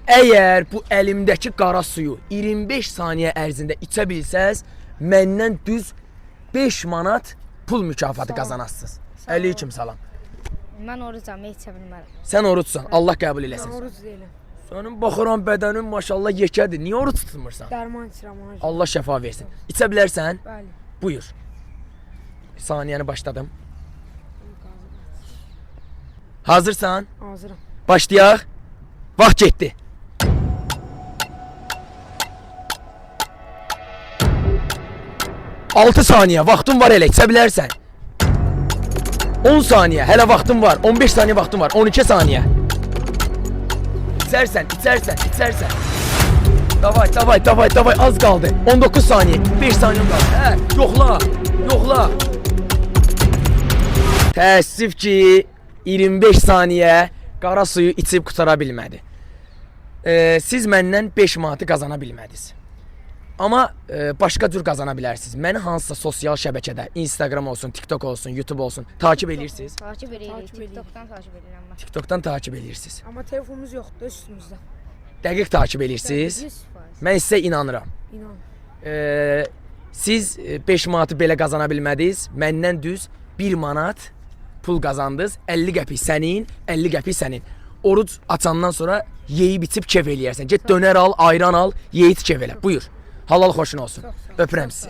Əgər bu əlimdəki qara suyu 25 saniyə ərzində içə bilsəz, məndən düz 5 manat pul mükafatı qazanasınız. Əleyküm salam. Mən orucam, içə bilmərəm. Sən orucsan, Allah qəbul eləsin. Mən oruc deyiləm. Sənin baxıram bədənin maşallah yekədir. Niyə oruc tutmursan? Dərman içirəm ona görə. Allah şəfa versin. İçə bilərsən? Bəli. Buyur. Saniyəni başladım. Hazırsan? Hazıram. Başlayaq. Vaxt getdi. Altı saniyə vaxtın var elə, içə bilərsən. 10 saniyə, hələ vaxtın var. 15 saniyə vaxtın var. 12 saniyə. İçərsən. Davay, az qaldı. 19 saniyə, 5 saniyə qaldı. Hə, yoxla. Təəssüf ki, 25 saniyə qara suyu içib qutara bilmədi. Siz məndən 5 manatı qazana bilmədiniz. Amma başqa cür qazana bilərsiniz. Məni hansısa sosial şəbəkədə, Instagram olsun, TikTok olsun, YouTube olsun, takip edirsiniz. Takip edirik, Takip edirik. TikTokdan takip edirəm mən. TikTokdan takip edirsiniz. Amma telefonumuz yoxdur üstümüzdə. Dəqiq takip edirsiniz. 100%. Mən sizə inanıram. İnan. Siz 5 manatı belə qazana bilmədiniz. Məndən düz 1 manat pul qazandınız. 50 qəpik sənin, 50 qəpik sənin. Oruc açandan sonra yeyib içib kef eləyərsən. Get dönər al, ayran al, yeyib kef elə. Buyur. Halal xoşun olsun. Öpürəm sizi.